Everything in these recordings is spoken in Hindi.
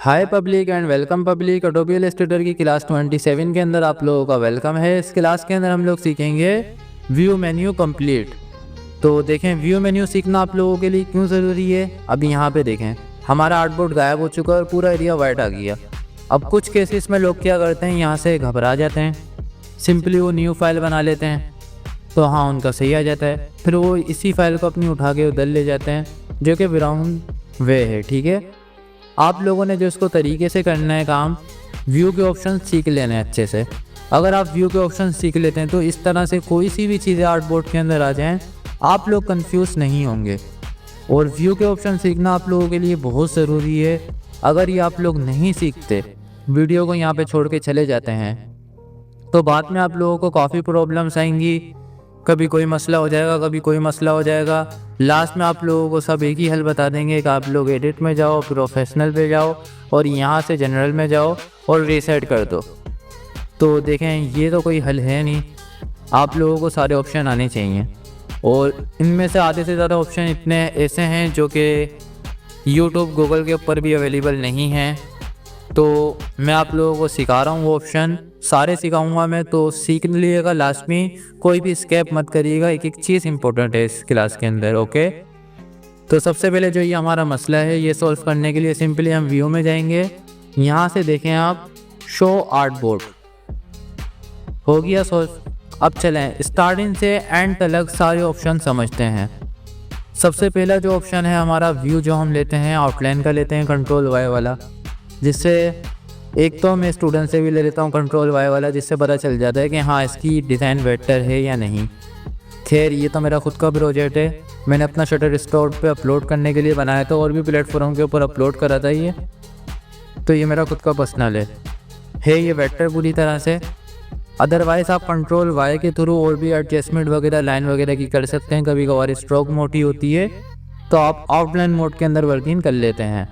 Hi public and welcome public. Adobe Illustrator की क्लास 27 के अंदर आप लोगों का वेलकम है। इस क्लास के अंदर हम लोग सीखेंगे व्यू मेन्यू कंप्लीट। तो देखें व्यू मेन्यू सीखना आप लोगों के लिए क्यों ज़रूरी है। अभी यहाँ पे देखें हमारा आर्टबोर्ड गायब हो चुका है और पूरा एरिया वाइट आ गया। अब कुछ केसेस में लोग क्या करते हैं, यहाँ से घबरा जाते हैं, सिंपली वो न्यू फाइल बना लेते हैं, तो हाँ उनका सही आ जाता है। फिर वो इसी फाइल को अपनी उठा के उधर ले जाते हैं, जो कि राउंड वे है। ठीक है, आप लोगों ने जो इसको तरीके से करना है काम, व्यू के ऑप्शन सीख लेने हैं अच्छे से। अगर आप व्यू के ऑप्शन सीख लेते हैं तो इस तरह से कोई सी भी चीज़ें आर्टबोर्ड के अंदर आ जाएं, आप लोग कंफ्यूज नहीं होंगे। और व्यू के ऑप्शन सीखना आप लोगों के लिए बहुत ज़रूरी है। अगर ये आप लोग नहीं सीखते, वीडियो को यहाँ पे छोड़ के चले जाते हैं, तो बाद में आप लोगों को काफ़ी प्रॉब्लम्स आएंगी। कभी कोई मसला हो जाएगा, कभी कोई मसला हो जाएगा। लास्ट में आप लोगों को सब एक ही हल बता देंगे कि आप लोग एडिट में जाओ, प्रोफेशनल पे जाओ और यहाँ से जनरल में जाओ और रीसेट कर दो। तो देखें ये तो कोई हल है नहीं। आप लोगों को सारे ऑप्शन आने चाहिए, और इनमें से आधे से ज़्यादा ऑप्शन इतने ऐसे हैं जो कि यूट्यूब गूगल के ऊपर भी अवेलेबल नहीं हैं। तो मैं आप लोगों को सिखा रहा हूँ, वो ऑप्शन सारे सिखाऊंगा मैं, तो सीख लीजिएगा। लास्ट में कोई भी स्किप मत करिएगा, एक एक चीज़ इंपॉर्टेंट है इस क्लास के अंदर। ओके, तो सबसे पहले जो ये हमारा मसला है, ये सॉल्व करने के लिए सिंपली हम व्यू में जाएंगे। यहाँ से देखें आप शो आर्टबोर्ड, हो गया सॉल्व। अब चलें स्टार्टिंग से एंड तक सारे ऑप्शन समझते हैं। सबसे पहला जो ऑप्शन है हमारा व्यू, जो हम लेते हैं आउटलाइन का लेते हैं, कंट्रोल वाई वाला, जिससे एक तो मैं स्टूडेंट से भी ले लेता हूँ कंट्रोल वाई वाला, जिससे पता चल जाता है कि हाँ इसकी डिज़ाइन बेटर है या नहीं। खैर ये तो मेरा खुद का प्रोजेक्ट है, मैंने अपना शटर स्टोर पे अपलोड करने के लिए बनाया था और भी प्लेटफॉर्म के ऊपर अपलोड करा था ये, तो ये मेरा खुद का पर्सनल है ये बेटर पूरी तरह से। अदरवाइज़ आप कंट्रोल वाई के थ्रू और भी एडजस्टमेंट वगैरह लाइन वगैरह की कर सकते हैं। कभी कभार स्ट्रोक मोटी होती है तो आप आउटलाइन मोड के अंदर वर्किंग कर लेते हैं।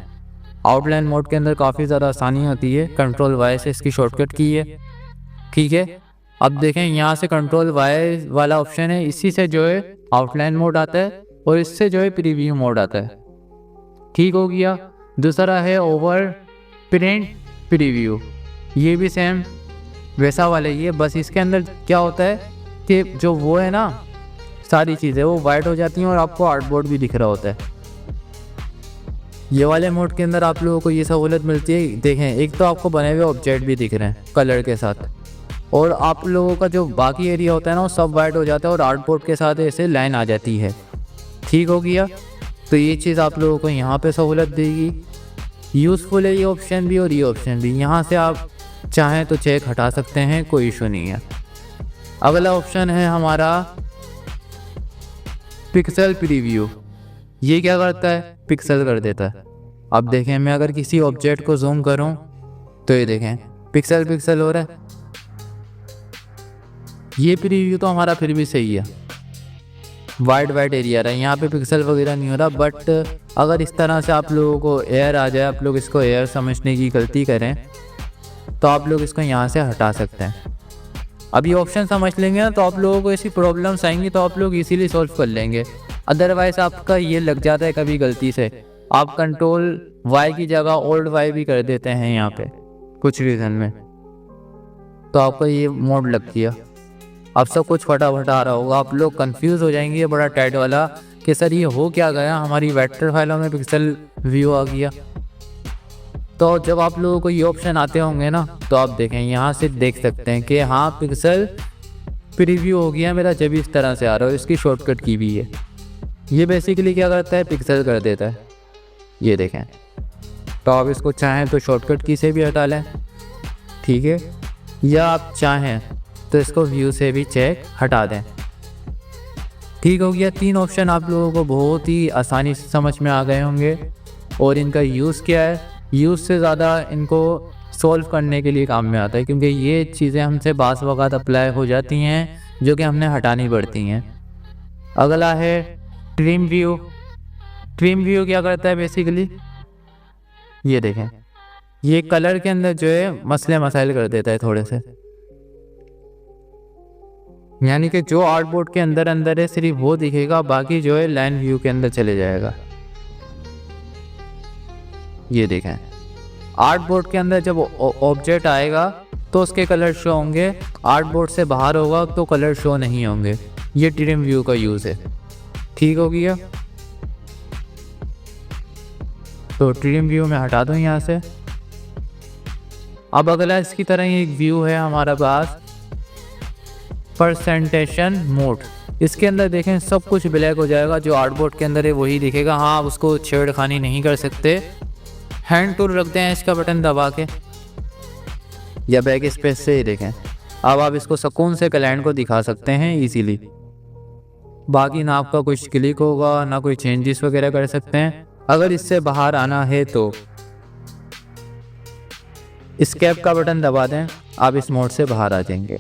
आउटलाइन मोड के अंदर काफ़ी ज़्यादा आसानी होती है, कंट्रोल वाई से इसकी शॉर्टकट की है। ठीक है, अब देखें यहाँ से कंट्रोल वाई वाला ऑप्शन है, इसी से जो है आउटलाइन मोड आता है और इससे जो है प्रीव्यू मोड आता है। ठीक हो गया। दूसरा है ओवर प्रिंट प्रीव्यू, ये भी सेम वैसा वाला ही है, बस इसके अंदर क्या होता है कि जो वो है ना सारी चीज़ें वो वाइट हो जाती हैं और आपको आर्टबोर्ड भी दिख रहा होता है। ये वाले मोड के अंदर आप लोगों को ये सहूलत मिलती है। देखें एक तो आपको बने हुए ऑब्जेक्ट भी दिख रहे हैं कलर के साथ, और आप लोगों का जो बाकी एरिया होता है ना वो सब वाइट हो जाता है और आर्टबोर्ड के साथ ऐसे लाइन आ जाती है। ठीक हो गया, तो ये चीज़ आप लोगों को यहाँ पे सहूलत देगी। यूज़फुल है ये ऑप्शन भी और ये ऑप्शन भी। यहाँ से आप चाहें तो चेक हटा सकते हैं, कोई इशू नहीं है। अगला ऑप्शन है हमारा पिक्सल प्रीव्यू। ये क्या करता है, पिक्सल कर देता है। अब देखें मैं अगर किसी ऑब्जेक्ट को जूम करूं तो ये देखें पिक्सल पिक्सल हो रहा है। ये प्रीव्यू तो हमारा फिर भी सही है, वाइट वाइट एरिया रहा है, यहाँ पे पिक्सल वगैरह नहीं हो रहा। बट अगर इस तरह से आप लोगों को एयर आ जाए, आप लोग इसको एयर समझने की गलती करें, तो आप लोग इसको यहाँ से हटा सकते हैं। अब ये ऑप्शन समझ लेंगे ना तो आप लोगों को ऐसी प्रॉब्लम्स आएंगी तो आप लोग इजीली सॉल्व कर लेंगे। अदरवाइज़ आपका ये लग जाता है कभी गलती से, आप कंट्रोल वाई की जगह ओल्ड वाई भी कर देते हैं यहाँ पे कुछ रीज़न में, तो आपका ये मोड लग गया। अब सब कुछ फटाफट आ रहा होगा, आप लोग कंफ्यूज हो जाएंगे ये बड़ा टाइट वाला कि सर ये हो क्या गया, हमारी वेक्टर फाइलों में पिक्सल व्यू आ गया। तो जब आप लोगों को ये ऑप्शन आते होंगे ना तो आप देखें यहाँ से देख सकते हैं कि हाँ पिक्सल प्रीव्यू हो गया मेरा, जब इस तरह से आ रहा है। इसकी शॉर्टकट की भी है, ये बेसिकली क्या करता है, पिक्सल कर देता है। ये देखें, तो आप इसको चाहें तो शॉर्टकट की से भी हटा लें, ठीक है, या आप चाहें तो इसको व्यू से भी चेक हटा दें। ठीक हो गया। 3 ऑप्शन आप लोगों को बहुत ही आसानी से समझ में आ गए होंगे। और इनका यूज़ क्या है, यूज़ से ज़्यादा इनको सॉल्व करने के लिए काम में आता है, क्योंकि ये चीज़ें हमसे बास वक़्त अप्लाई हो जाती हैं जो कि हमने हटानी पड़ती हैं। अगला है ट्रिम व्यू। ट्रिम व्यू क्या करता है बेसिकली, ये देखें ये कलर के अंदर जो है मसले मसाइल कर देता है थोड़े से, यानी कि जो आर्टबोर्ड के अंदर अंदर है सिर्फ वो दिखेगा, बाकी जो है लाइन व्यू के अंदर चले जाएगा। ये देखें आर्टबोर्ड के अंदर जब ऑब्जेक्ट आएगा तो उसके कलर शो होंगे, आर्टबोर्ड से बाहर होगा तो कलर शो नहीं होंगे। ये ट्रिम व्यू का यूज़ है। ठीक हो गया, तो ट्रिम व्यू में हटा दूँ यहाँ से। अब अगला इसकी तरह ही एक व्यू है हमारा पास, परसेंटेशन मोड। इसके अंदर देखें सब कुछ ब्लैक हो जाएगा, जो आर्टबोर्ड के अंदर है वही दिखेगा। हाँ, आप उसको छेड़खानी नहीं कर सकते। हैंड टूल रखते हैं इसका बटन दबा के या बैक स्पेस से ही देखें। अब आप इसको सुकून से क्लाइंट को दिखा सकते हैं इजीली। बाकी ना आपका कुछ क्लिक होगा ना कोई चेंजेस वगैरह कर सकते हैं। अगर इससे बाहर आना है तो एस्केप का बटन दबा दें, आप इस मोड से बाहर आ जाएंगे।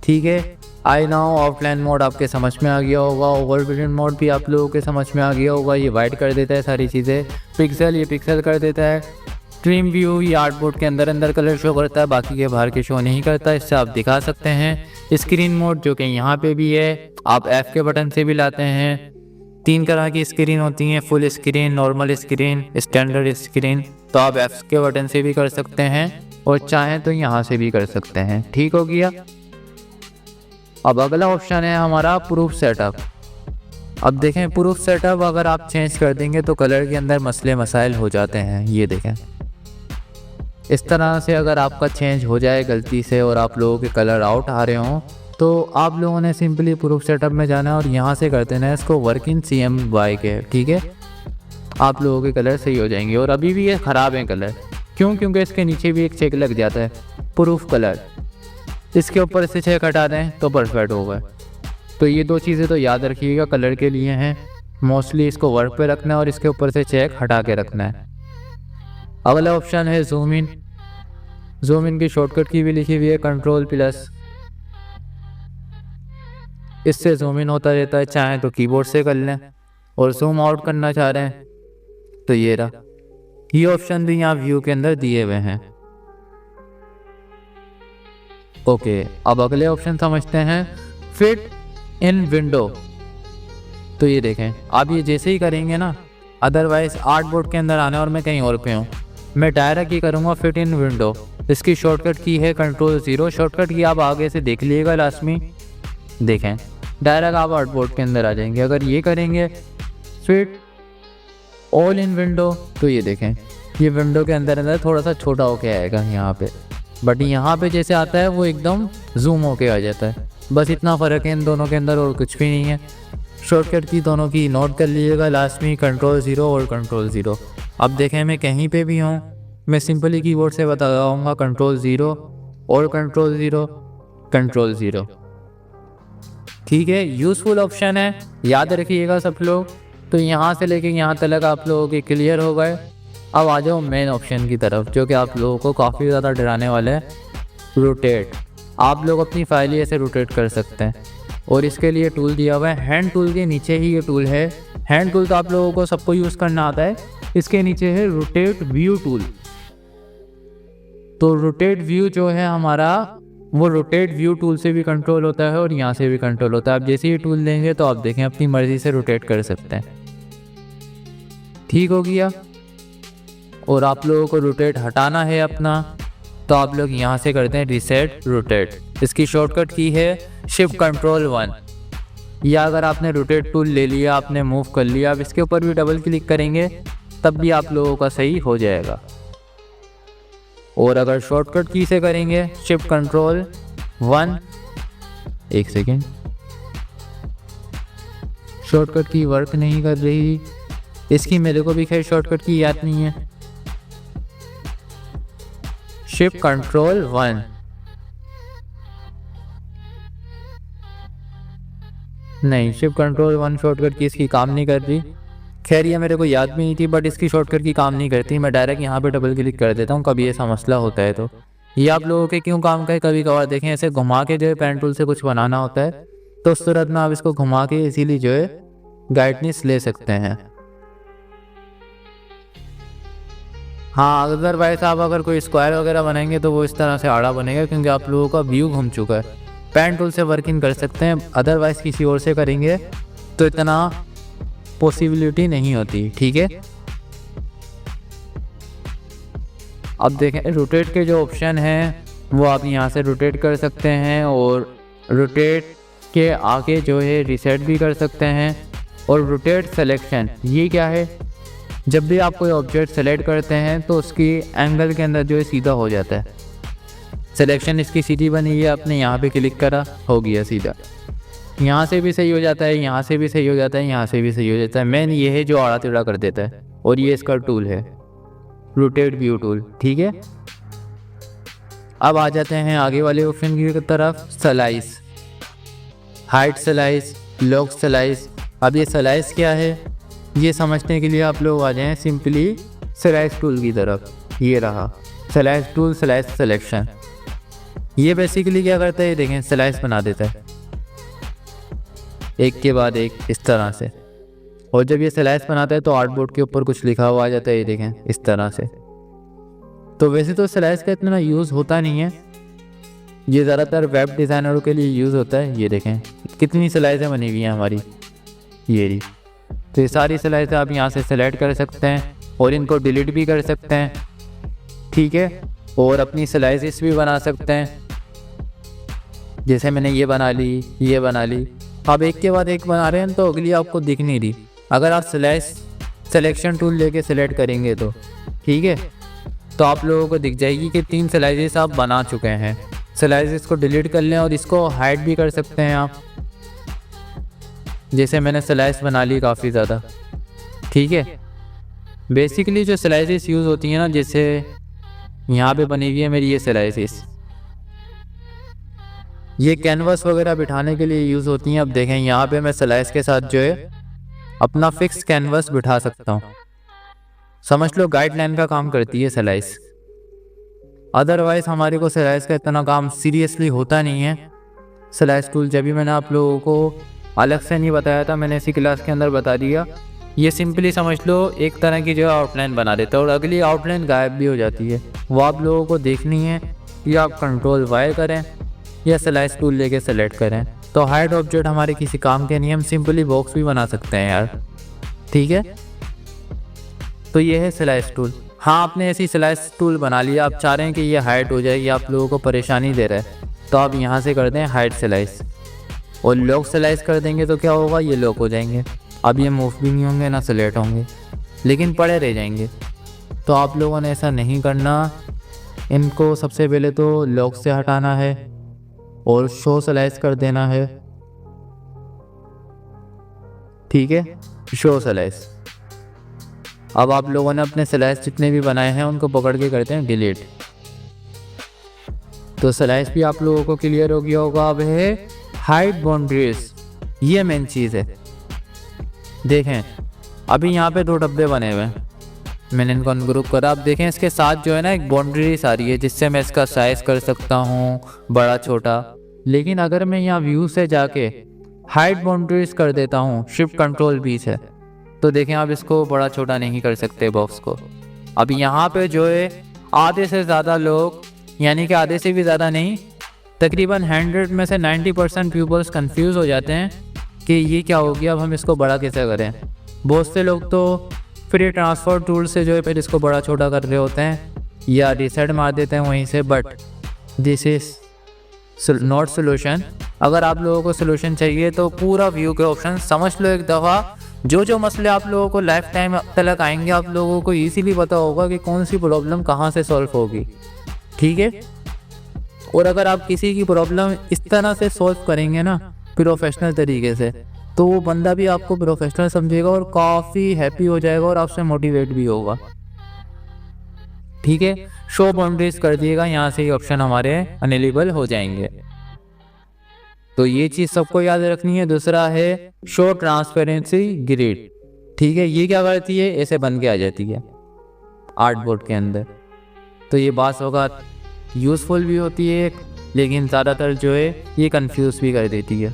ठीक है, आई नाउ ऑफलाइन मोड आपके समझ में आ गया होगा। ओवरविजन मोड भी आप लोगों के समझ में आ गया होगा। ये वाइट कर देता है सारी चीज़ें, पिक्सल ये पिक्सल कर देता है। ट्रिम व्यू ये आर्टबोर्ड के अंदर कलर शो करता है, बाकी के बाहर के शो नहीं करता। इससे आप दिखा सकते हैं। स्क्रीन मोड जो कि यहाँ पे भी है, आप F के बटन से भी लाते हैं। 3 तरह की स्क्रीन होती हैं, full screen, normal screen, standard screen. तो आप F के बटन से भी कर सकते हैं और चाहें तो यहाँ से भी कर सकते हैं। ठीक हो गया। अब अगला ऑप्शन है हमारा प्रूफ सेटअप। अब देखें प्रूफ सेटअप अगर आप चेंज कर देंगे तो कलर के अंदर मसले मसाइल हो जाते हैं। ये देखें, इस तरह से अगर आपका चेंज हो जाए गलती से और आप लोगों के कलर आउट आ रहे हों तो आप लोगों ने सिंपली प्रूफ सेटअप में जाना है और यहाँ से कर देना है इसको वर्क इन CMY के। ठीक है, आप लोगों के कलर सही हो जाएंगे। और अभी भी ये ख़राब हैं कलर, क्यों? क्योंकि इसके नीचे भी एक चेक लग जाता है प्रूफ कलर। इसके ऊपर से चेक हटा दें तो परफेक्ट होगा। तो ये 2 चीज़ें तो याद रखिएगा, कलर के लिए हैं। मोस्टली इसको वर्क पे रखना है और इसके ऊपर से चेक हटा के रखना है। अगला ऑप्शन है जूम इन। जूम इन की शॉर्टकट की भी लिखी हुई है Ctrl+। इससे जूम इन होता रहता है, चाहें तो कीबोर्ड से कर लें। और जूम आउट करना चाह रहे हैं तो ये रहा। ये ऑप्शन भी यहाँ व्यू के अंदर दिए हुए हैं। ओके, अब अगले ऑप्शन समझते हैं फिट इन विंडो। तो ये देखें, आप ये जैसे ही करेंगे ना, अदरवाइज आर्टबोर्ड के अंदर आने और मैं कहीं और पे हूँ, मैं डायरेक्ट ही करूँगा फिट इन विंडो। इसकी शॉर्टकट की है Ctrl+0। शॉर्टकट की आप आगे से देख लीजिएगा, लास्ट में देखें डायरेक्ट आप आर्टबोर्ड के अंदर आ जाएंगे। अगर ये करेंगे फिट ऑल इन विंडो तो ये देखें, ये विंडो के अंदर थोड़ा सा छोटा होके आएगा यहाँ पे, बट यहाँ पे जैसे आता है वो एकदम जूम होके आ जाता है। बस इतना फ़र्क है इन दोनों के अंदर और कुछ भी नहीं है। शॉर्टकट की दोनों की नोट कर लीजिएगा, लास्ट में Ctrl+0 और Ctrl+0। अब देखें मैं कहीं पे भी हूँ, मैं सिंपली कीबोर्ड से बताऊँगा Ctrl+0 और Ctrl+0, Ctrl+0। ठीक है, यूज़फुल ऑप्शन है, याद रखिएगा सब लोग। तो यहाँ से लेके यहाँ तक आप लोगों के क्लियर हो गए। अब आ जाओ मेन ऑप्शन की तरफ, जो कि आप लोगों को काफ़ी ज़्यादा डराने वाला है, रोटेट। आप लोग अपनी फाइल ऐसे रोटेट कर सकते हैं और इसके लिए टूल दिया हुआ है। हैंड टूल के नीचे ही ये टूल है। हैंड टूल तो आप लोगों को सबको यूज़ करना आता है। इसके नीचे है रोटेट व्यू टूल। तो रोटेट व्यू जो है हमारा, वो रोटेट व्यू टूल से भी कंट्रोल होता है और यहाँ से भी कंट्रोल होता है। आप जैसे ही टूल लेंगे तो आप देखें अपनी मर्ज़ी से रोटेट कर सकते हैं। ठीक हो गया। और आप लोगों को रोटेट हटाना है अपना, तो आप लोग यहाँ से करते हैं रीसेट रोटेट। इसकी शॉर्टकट की है Shift+Ctrl+1। या अगर आपने रोटेट टूल ले लिया, आपने मूव कर लिया, आप इसके ऊपर भी डबल क्लिक करेंगे तब भी आप लोगों का सही हो जाएगा। और अगर शॉर्टकट की से करेंगे Shift+Ctrl+1, एक सेकेंड, शॉर्टकट की वर्क नहीं कर रही इसकी, मेरे को भी खैर शॉर्टकट की याद नहीं है। Shift+Ctrl+1, नहीं, Shift+Ctrl+1 शॉर्टकट की इसकी काम नहीं कर रही। खैर ये मेरे को याद भी नहीं थी, बट इसकी शॉर्टकट की काम नहीं करती। मैं डायरेक्ट यहाँ पे डबल क्लिक कर देता हूँ कभी ऐसा मसला होता है तो। ये आप लोगों के क्यों काम का है, कभी कभार देखें ऐसे घुमा के जो है पेन टूल से कुछ बनाना होता है, तो उस सूरत में आप इसको घुमा के इसीलिए जो है गाइडनेस ले सकते हैं। हाँ, अदरवाइज आप अगर कोई स्क्वायर वगैरह बनाएंगे तो वो इस तरह से आड़ा बनेगा, क्योंकि आप लोगों का व्यू घूम चुका है। पेन टूल से वर्किंग कर सकते हैं, अदरवाइज किसी और से करेंगे तो इतना पॉसिबिलिटी नहीं होती। ठीक है, अब देखें रोटेट के जो ऑप्शन हैं वो आप यहाँ से रोटेट कर सकते हैं, और रोटेट के आगे जो है रीसेट भी कर सकते हैं। और रोटेट सिलेक्शन ये क्या है, जब भी आप कोई ऑब्जेक्ट सेलेक्ट करते हैं तो उसकी एंगल के अंदर जो है सीधा हो जाता है। सिलेक्शन इसकी सीधी बनी है, आपने यहाँ पे क्लिक करा, हो गया सीधा। यहाँ से भी सही हो जाता है, यहाँ से भी सही हो जाता है, यहाँ से भी सही हो जाता है। मेन ये है जो आड़ा टेढ़ा कर देता है, और ये इसका टूल है रोटेट व्यू टूल। ठीक है, अब आ जाते हैं आगे वाले ऑप्शन की तरफ, slice, height slice, lock slice. अब ये स्लाइस क्या है ये समझने के लिए आप लोग आ जाएं सिंपली स्लाइस टूल की तरफ। ये रहा स्लाइस टूल, स्लाइस सिलेक्शन। ये बेसिकली क्या करता है, ये देखें स्लाइस बना देता है एक के बाद एक इस तरह से। और जब ये स्लाइस बनाता है तो आर्टबोर्ड के ऊपर कुछ लिखा हुआ आ जाता है, ये देखें इस तरह से। तो वैसे तो स्लाइस का इतना यूज़ होता नहीं है, ये ज़्यादातर वेब डिज़ाइनरों के लिए यूज़ होता है। ये देखें कितनी स्लाइसें बनी हुई हैं हमारी, ये रही। तो ये सारी स्लाइसें आप यहाँ से सेलेक्ट कर सकते हैं और इनको डिलीट भी कर सकते हैं। ठीक है, और अपनी स्लाइसेस भी बना सकते हैं, जैसे मैंने ये बना ली, ये बना ली। अब एक के बाद एक बना रहे हैं तो अगली आपको दिख नहीं रही। अगर आप स्लाइस सिलेक्शन टूल लेके सेलेक्ट करेंगे तो ठीक है, तो आप लोगों को दिख जाएगी कि 3 स्लाइसेस आप बना चुके हैं। स्लाइसेस को डिलीट कर लें और इसको हाइड भी कर सकते हैं आप, जैसे मैंने स्लाइस बना ली काफ़ी ज़्यादा। ठीक है, बेसिकली जो स्लाइसेस यूज़ होती हैं ना, जैसे यहाँ पे बनी हुई है मेरी ये स्लाइसेस, ये कैनवस वगैरह बिठाने के लिए यूज़ होती हैं। अब देखें यहाँ पे मैं स्लाइस के साथ जो है अपना फिक्स कैनवस बिठा सकता हूँ। समझ लो गाइडलाइन का काम करती है स्लाइस। अदरवाइज़ हमारे को स्लाइस का इतना काम सीरियसली होता नहीं है। स्लाइस टूल जब भी मैंने आप लोगों को अलग से नहीं बताया था, मैंने इसी क्लास के अंदर बता दिया। ये सिंपली समझ लो एक तरह की जो आउटलाइन बना देता है और अगली आउटलाइन गायब भी हो जाती है। वो आप लोगों को देखनी है, या आप कंट्रोल वाई करें या स्लाइस टूल लेके सेलेक्ट करें। तो हाइड ऑब्जेक्ट हमारे किसी काम के नहीं, हम सिंपली बॉक्स भी बना सकते हैं यार। ठीक है, तो ये है स्लाइस टूल। हाँ, आपने ऐसी स्लाइस टूल बना लिया, आप चाह रहे हैं कि ये हाइड हो जाए, ये आप लोगों को परेशानी दे रहा है, तो आप यहाँ से कर दें हाइड स्लाइस, और लॉक स्लाइस कर देंगे तो क्या होगा, ये लॉक हो जाएंगे। अब ये मूव भी नहीं होंगे ना सेलेक्ट होंगे, लेकिन पड़े रह जाएंगे। तो आप लोगों ने ऐसा नहीं करना, इनको सबसे पहले तो लॉक से हटाना है और शो स्लाइस कर देना है। ठीक है, शो स्लाइस। अब आप लोगों ने अपने स्लाइस जितने भी बनाए हैं उनको पकड़ के करते हैं डिलीट। तो स्लाइस भी आप लोगों को क्लियर हो गया होगा। अब है हाइड बाउंड्रीज, ये मेन चीज़ है। देखें अभी यहाँ पे 2 डब्बे बने हुए हैं, मैंने इनको अनग्रुप करा। आप देखें इसके साथ जो है ना एक बाउंड्रीज आ रही है, जिससे मैं इसका साइज़ कर सकता हूँ बड़ा छोटा। लेकिन अगर मैं यहाँ व्यू से जाके हाइड बाउंड्रीज कर देता हूँ, शिफ्ट कंट्रोल V से, तो देखें आप इसको बड़ा छोटा नहीं कर सकते बॉक्स को। अब यहाँ पे जो है आधे से ज़्यादा लोग, यानी कि आधे से भी ज़्यादा नहीं, तकरीबन 100 में से 90% पीपल्स कंफ्यूज हो जाते हैं कि ये क्या हो गया, अब हम इसको बड़ा कैसे करें। बहुत से लोग तो फ्री ट्रांसफर टूल से जो है फिर इसको बड़ा छोटा कर रहे होते हैं या रीसेट मार देते हैं वहीं से, but this is not solution. अगर आप लोगों को सोल्यूशन चाहिए तो पूरा व्यू के ऑप्शन समझ लो एक दफ़ा। जो मसले आप लोगों को लाइफ टाइम तक आएंगे, आप लोगों को इजीली पता होगा कि कौन सी प्रॉब्लम कहाँ से सॉल्व होगी। ठीक है, और अगर आप किसी की प्रॉब्लम इस तरह से सॉल्व करेंगे ना प्रोफेशनल तरीके से, तो वो बंदा भी आपको प्रोफेशनल समझेगा और काफ़ी हैप्पी हो जाएगा और आपसे मोटिवेट भी होगा। ठीक है, शो बाउंड्रीज कर दिएगा, यहाँ से ये ऑप्शन हमारे अनेबल हो जाएंगे। तो ये चीज़ सबको याद रखनी है। दूसरा है शो ट्रांसपेरेंसी ग्रिड। ठीक है, ये क्या करती है, ऐसे बन के आ जाती है आर्टबोर्ड के अंदर। तो ये बात होगा यूज़फुल भी होती है, लेकिन ज़्यादातर जो है ये कंफ्यूज भी कर देती है।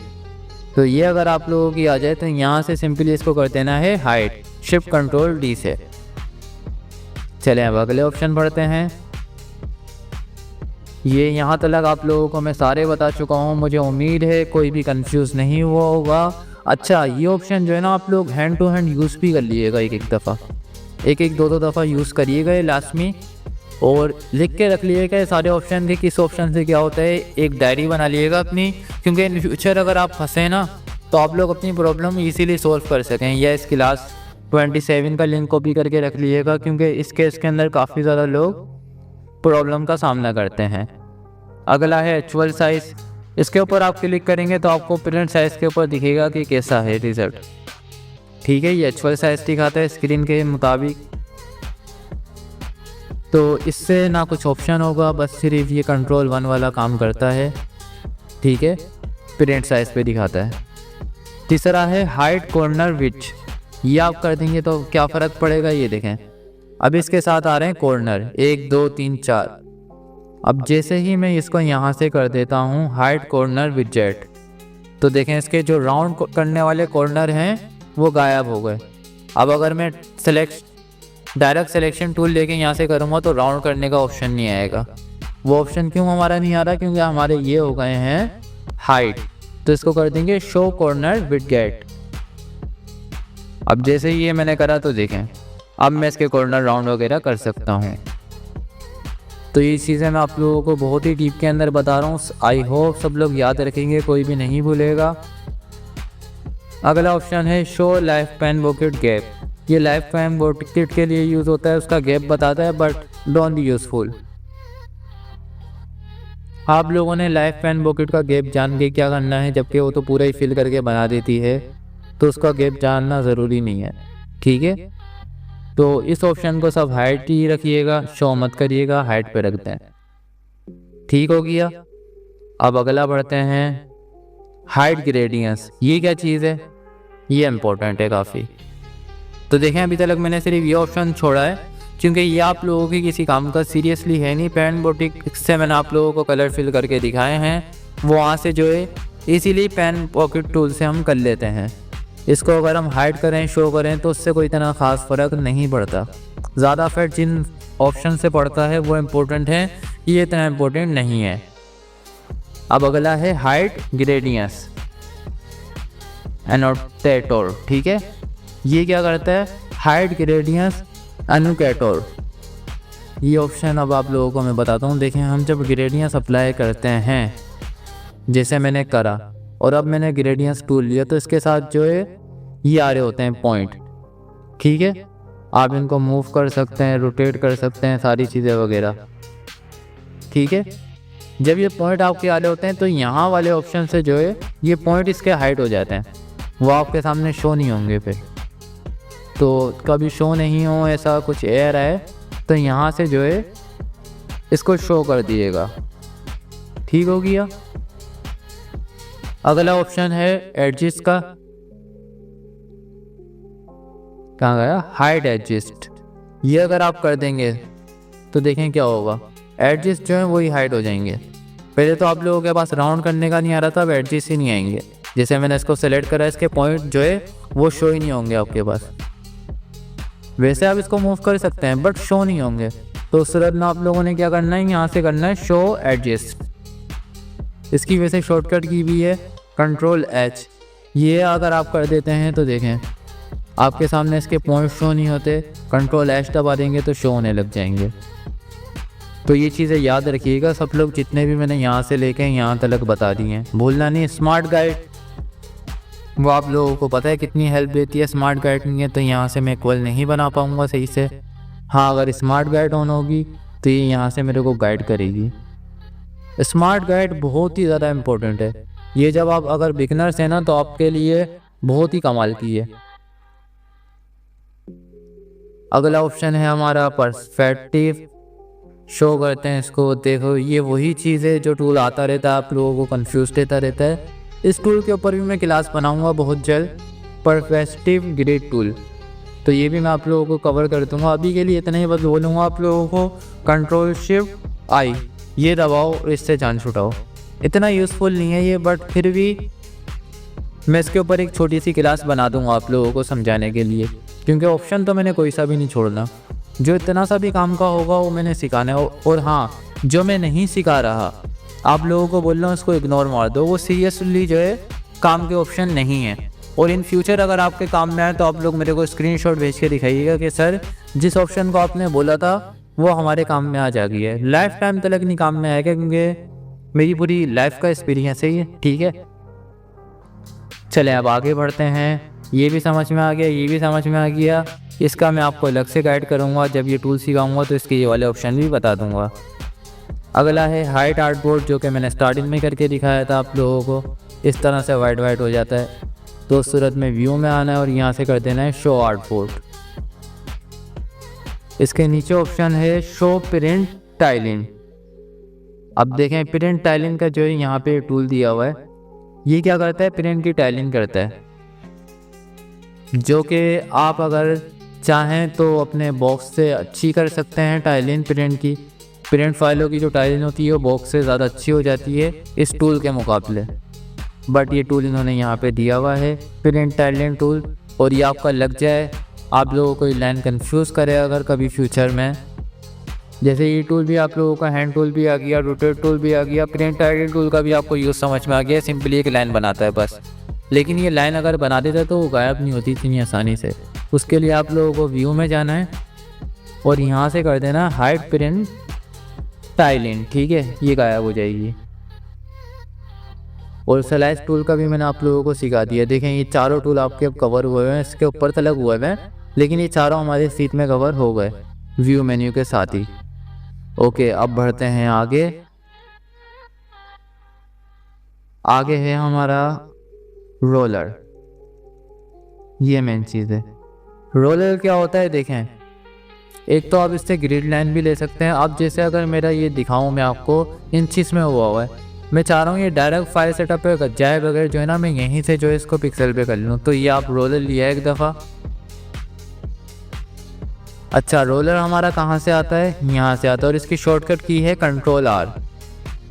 तो ये अगर आप लोगों की आ जाए तो यहाँ से सिंपली इसको कर देना है हाइड, शिफ्ट कंट्रोल D से। चलें अब अगले ऑप्शन पढ़ते हैं। ये यहाँ तक आप लोगों को मैं सारे बता चुका हूँ, मुझे उम्मीद है कोई भी कंफ्यूज नहीं हुआ होगा। अच्छा, ये ऑप्शन जो है ना आप लोग हैंड टू हैंड यूज़ भी कर लीजिएगा, एक दो दफ़ा यूज़ करिएगा लास्ट में। और लिख के रख लीजिएगा ये सारे ऑप्शन के किस ऑप्शन से क्या होता है, एक डायरी बना लीजिएगा अपनी, क्योंकि इन फ्यूचर अगर आप फंसे ना तो आप लोग अपनी प्रॉब्लम इजीली सॉल्व कर सकें। या इस क्लास 27 का लिंक कॉपी करके रख लीजिएगा, क्योंकि इस केस के अंदर काफ़ी ज़्यादा लोग प्रॉब्लम का सामना करते हैं। अगला है एक्चुअल साइज़। इसके ऊपर आप क्लिक करेंगे तो आपको प्रिंट साइज़ के ऊपर दिखेगा कि कैसा है रिज़ल्ट। ठीक है, ये एक्चुअल साइज़ दिखाता है स्क्रीन के मुताबिक। तो इससे ना कुछ ऑप्शन होगा, बस सिर्फ ये कंट्रोल 1 वाला काम करता है। ठीक है, प्रिंट साइज़ पे दिखाता है। तीसरा है हाइड कॉर्नर विड्थ। ये आप कर देंगे तो क्या फ़र्क पड़ेगा, ये देखें। अब इसके साथ आ रहे हैं कॉर्नर 1 2 3 4। अब जैसे ही मैं इसको यहाँ से कर देता हूँ हाइड कॉर्नर विड्जेट, तो देखें इसके जो राउंड करने वाले कॉर्नर हैं वो गायब हो गए। अब अगर मैं डायरेक्ट सिलेक्शन टूल लेके यहाँ से करूँगा तो राउंड करने का ऑप्शन नहीं आएगा। वो ऑप्शन क्यों हमारा नहीं आ रहा, क्योंकि हमारे ये हो गए हैं हाइड। तो इसको कर देंगे शो कॉर्नर विड्जेट। अब जैसे ही ये मैंने करा तो देखें अब मैं इसके कॉर्नर राउंड वगैरह कर सकता हूँ। तो ये चीज़ें मैं आप लोगों को बहुत ही डीप के अंदर बता रहा हूँ। आई होप सब लोग याद रखेंगे, कोई भी नहीं भूलेगा। अगला ऑप्शन है show life pen bucket gap. ये लाइफ पेन बकेट के लिए यूज़ होता है, उसका गैप बताता है, बट डोंट बी यूज़फुल। आप लोगों ने लाइफ पेन बकेट का गैप जान के क्या करना है, जबकि वो तो पूरा ही फिल करके बना देती है, तो उसका गैप जानना ज़रूरी नहीं है। ठीक है, तो इस ऑप्शन को सब हाइट ही रखिएगा, शो मत करिएगा, हाइट पे रखते हैं। ठीक हो गया। अब अगला बढ़ते हैं हाइट ग्रेडियंट्स। ये क्या चीज़ है, ये इम्पोर्टेंट है काफ़ी। तो देखें अभी तक मैंने सिर्फ ये ऑप्शन छोड़ा है क्योंकि ये आप लोगों की किसी काम का सीरियसली है नहीं। पेन बुटीक से मैंने आप लोगों को कलर फिल करके दिखाए हैं, वो वहाँ से जो है इसीलिए पेन पॉकेट टूल से हम कर लेते हैं। इसको अगर हम हाइड करें शो करें तो उससे कोई इतना ख़ास फ़र्क नहीं पड़ता। ज़्यादा इफेक्ट जिन ऑप्शन से पड़ता है वो इम्पोर्टेंट है, ये इतना इम्पोर्टेंट नहीं है। अब अगला है हाइट ग्रेडियंट्स एनोटेटर। ठीक है, ये क्या करता है, हाइट ग्रेडियंट्स एनोटेटर। ये ऑप्शन अब आप लोगों को मैं बताता हूँ। देखें हम जब ग्रेडियंट्स अप्लाई करते हैं, जैसे मैंने करा और अब मैंने ग्रेडियंट्स टूल लिया, तो इसके साथ जो है ये आ रहे होते हैं पॉइंट। ठीक है, आप इनको मूव कर सकते हैं, रोटेट कर सकते हैं, सारी चीज़ें वगैरह। ठीक है, जब ये पॉइंट आपके आ रहे होते हैं तो यहाँ वाले ऑप्शन से जो है ये पॉइंट इसके हाइड हो जाते हैं, वो आपके सामने शो नहीं होंगे। फिर तो कभी शो नहीं हो ऐसा कुछ एयर है तो यहाँ से जो है इसको शो कर दिएगा। ठीक हो गया। अगला ऑप्शन है एडजस्ट का, कहाँ गया, हाइड एडजस्ट। ये अगर आप कर देंगे तो देखें क्या होगा, एडजस्ट जो है वही हाइड हो जाएंगे। पहले तो आप लोगों के पास राउंड करने का नहीं आ रहा था, अब एडजस्ट ही नहीं आएंगे। जैसे मैंने इसको सेलेक्ट करा, इसके पॉइंट जो है वो शो ही नहीं होंगे आपके पास। वैसे आप इसको मूव कर सकते हैं बट शो नहीं होंगे। तो उस सूरत में आप लोगों ने क्या करना है, यहाँ से करना है शो एडजस्ट। इसकी वैसे शॉर्टकट की भी है Ctrl+H। ये अगर आप कर देते हैं तो देखें आपके सामने इसके पॉइंट शो नहीं होते, Ctrl+H दबा देंगे तो शो होने लग जाएंगे। तो ये चीज़ें याद रखिएगा सब लोग, जितने भी मैंने यहाँ से लेके यहाँ तक बता दी हैं, भूलना नहीं। स्मार्ट गाइड वो आप लोगों को पता है कितनी हेल्प देती है। स्मार्ट गाइड नहीं है तो यहाँ से मैं कॉल नहीं बना पाऊँगा सही से। हाँ, अगर स्मार्ट गाइड ऑन होगी तो ये यहाँ से मेरे को गाइड करेगी। स्मार्ट गाइड बहुत ही ज़्यादा इम्पोर्टेंट है। ये जब आप अगर बिगनर्स हैं ना तो आपके लिए बहुत ही कमाल की है। अगला ऑप्शन है हमारा पर्सपेक्टिव। शो करते हैं इसको। देखो ये वही चीज़ है जो टूल आता रहता है, आप लोगों को कंफ्यूज देता रहता है। इस टूल के ऊपर भी मैं क्लास बनाऊंगा बहुत जल्द, पर्सपेक्टिव ग्रिड टूल। तो ये भी मैं आप लोगों को कवर कर दूंगा। अभी के लिए इतना ही बस बोलूँगा आप लोगों को, Ctrl+Shift+I ये दबाओ और इससे जान छुटाओ। इतना यूज़फुल नहीं है ये, बट फिर भी मैं इसके ऊपर एक छोटी सी क्लास बना दूंगा आप लोगों को समझाने के लिए, क्योंकि ऑप्शन तो मैंने कोई सा भी नहीं छोड़ना। जो इतना सा भी काम का होगा वो मैंने सिखाना है। और हाँ, जो मैं नहीं सिखा रहा आप लोगों को बोल रहा हूँ उसको इग्नोर मार दो, वो सीरियसली जो है काम के ऑप्शन नहीं है। और इन फ्यूचर अगर आपके काम में आए तो आप लोग मेरे को स्क्रीनशॉट भेज के दिखाइएगा कि सर जिस ऑप्शन को आपने बोला था वो हमारे काम में आ जाएगी है। लाइफ टाइम तक नहीं काम में आएगा, क्योंकि मेरी पूरी लाइफ का एक्सपीरियंस है ये, ठीक है। चलें अब आगे बढ़ते हैं। ये भी समझ में आ गया, ये भी समझ में आ गया। इसका मैं आपको अलग से गाइड करूँगा, जब ये टूल सिखाऊँगा तो इसके ये वाले ऑप्शन भी बता दूँगा। अगला है हाइट आर्टबोर्ड, जो कि मैंने स्टार्टिंग में करके दिखाया था आप लोगों को। इस तरह से वाइट वाइट हो जाता है। तो उस सूरत में व्यू में आना है और यहाँ से कर देना है शो आर्टबोर्ड। इसके नीचे ऑप्शन है शो प्रिंट टाइलिंग। अब देखें प्रिंट टाइलिंग का जो है यहाँ पे टूल दिया हुआ है, ये क्या करता है, प्रिंट की टाइलिंग करता है, जो कि आप अगर चाहें तो अपने बॉक्स से अच्छी कर सकते हैं टाइलिंग। प्रिंट की प्रिंट फाइलों की जो टाइलिंग होती है वो बॉक्स से ज़्यादा अच्छी हो जाती है इस टूल के मुकाबले। बट ये टूल इन्होंने यहाँ पे दिया हुआ है प्रिंट टाइलिंग टूल, और ये आपका लग जाए, आप लोगों को लाइन कंफ्यूज करे अगर कभी फ्यूचर में। जैसे ये टूल भी आप लोगों का हैंड टूल भी आ गया, रोटेट टूल भी आ गया, प्रिंट टाइलिंग टूल का भी आपको यूज़ समझ में आ गया। सिंपली एक लाइन बनाता है बस, लेकिन ये लाइन अगर बना देता तो वो गायब नहीं होती इतनी आसानी से। उसके लिए आप लोगों को व्यू में जाना है और यहाँ से कर देना हाइड प्रिंट टाइलिंग, ठीक है, ये गायब हो जाएगी। और स्लाइस टूल का भी मैंने आप लोगों को सिखा दिया। देखें ये चारों टूल आपके अब कवर हुए हैं, इसके ऊपर तलक हुए हैं, लेकिन ये चारों हमारे सीट में कवर हो गए व्यू मेन्यू के साथ ही। ओके, अब बढ़ते हैं आगे। आगे है हमारा रोलर। ये मेन चीज़ है। रोलर क्या होता है देखें, एक तो आप इससे ग्रिड लाइन भी ले सकते हैं। अब जैसे अगर मेरा ये दिखाऊं मैं आपको इंचिस में हुआ है, मैं चाह रहा हूँ ये डायरेक्ट फाइल सेटअप पे जाए बगैर जो है ना, मैं यहीं से जो है इसको पिक्सल पे कर लूँ। तो ये आप रोलर लिया एक दफ़ा। अच्छा, रोलर हमारा कहाँ से आता है, यहाँ से आता है, और इसकी शॉर्टकट की है कंट्रोल आर।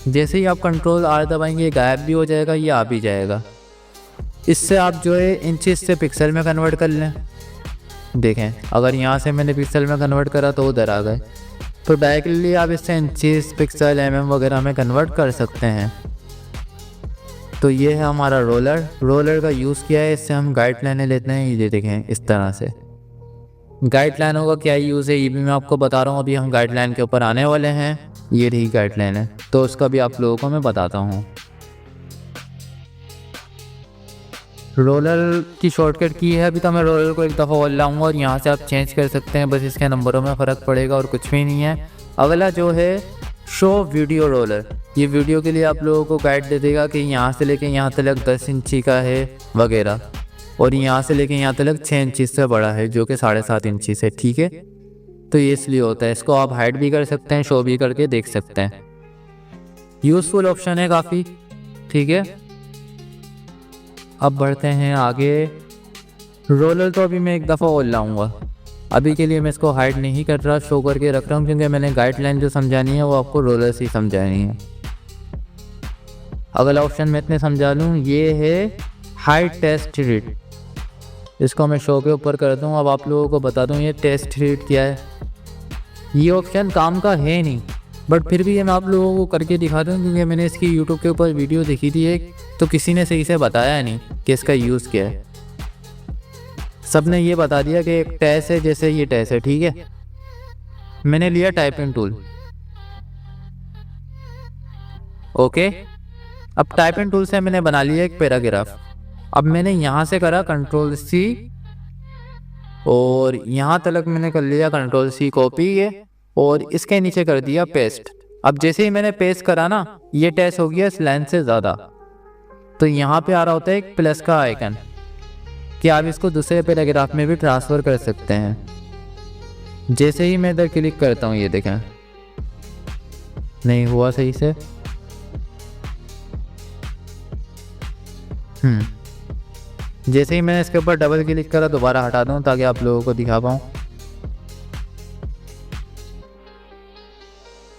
जैसे ही आप कंट्रोल आर दबाएंगे ये गायब भी हो जाएगा, ये आ भी जाएगा। इससे आप जो है इंचिस से पिक्सल में कन्वर्ट कर लें। देखें अगर यहाँ से मैंने पिक्सल में कन्वर्ट करा तो उधर आ गए, तो डायरेक्टली आप इससे इंचेस पिक्सल वगैरह में कन्वर्ट कर सकते हैं। तो ये है हमारा रोलर। रोलर का यूज़ किया है, इससे हम गाइडलाइनें लेते हैं। ये देखें इस तरह से गाइडलाइनों का क्या यूज़ है ये भी मैं आपको बता रहा हूँ। अभी हम गाइडलाइन के ऊपर आने वाले हैं। ये रही गाइडलाइन है, तो उसका भी आप लोगों को मैं बताता हूँ। रोलर की शॉर्टकट की है। अभी तो मैं रोलर को एक दफ़ा और लाऊंगा और यहाँ से आप चेंज कर सकते हैं, बस इसके नंबरों में फ़र्क पड़ेगा और कुछ भी नहीं है। अगला जो है शो वीडियो रोलर, ये वीडियो के लिए आप लोगों को गाइड दे देगा कि यहाँ से लेके यहाँ तक 10 इंची का है वगैरह, और यहाँ से लेके यहाँ तक 6 इंची से बड़ा है जो कि 7.5 इंची से, ठीक है। तो ये इसलिए होता है। इसको आप हाइड भी कर सकते हैं, शो भी करके देख सकते हैं। यूज़फुल ऑप्शन है काफ़ी, ठीक है। अब बढ़ते हैं आगे। रोलर तो अभी मैं एक दफ़ा और लाऊंगा। अभी के लिए मैं इसको हाइड नहीं कर रहा, शो करके रख रहा हूँ, क्योंकि मैंने गाइडलाइन जो समझानी है वो आपको रोलर से ही समझानी है। अगला ऑप्शन मैं इतने समझा लूँ, ये है हाइड टेस्ट रीड। इसको मैं शो के ऊपर कर दूँ। अब आप लोगों को बता दूँ ये टेस्ट रीड क्या है। ये ऑप्शन काम का है नहीं, बट फिर भी ये मैं आप लोगों को करके दिखा दूँ, क्योंकि मैंने इसकी यूट्यूब के ऊपर वीडियो देखी थी एक, तो किसी ने सही से बताया नहीं कि इसका यूज़ क्या है। सब ने ये बता दिया कि एक टैस है, जैसे ये टैस है, ठीक है। मैंने लिया टाइपिंग टूल, ओके। अब टाइपिंग टूल से मैंने बना लिया एक पैराग्राफ। अब मैंने यहाँ से करा कंट्रोल सी, और यहाँ तक मैंने कर लिया कंट्रोल सी कॉपी है, और इसके नीचे कर दिया पेस्ट। अब जैसे ही मैंने पेस्ट करा ना, ये टैस हो गया इस लाइन से ज़्यादा, तो यहाँ पे आ रहा होता है एक प्लस का आइकन कि आप इसको दूसरे पैराग्राफ में भी ट्रांसफ़र कर सकते हैं। जैसे ही मैं इधर क्लिक करता हूँ, ये देखें नहीं हुआ सही से। जैसे ही मैंने इसके ऊपर डबल क्लिक करा, दोबारा हटा दूँ ताकि आप लोगों को दिखा पाऊँ।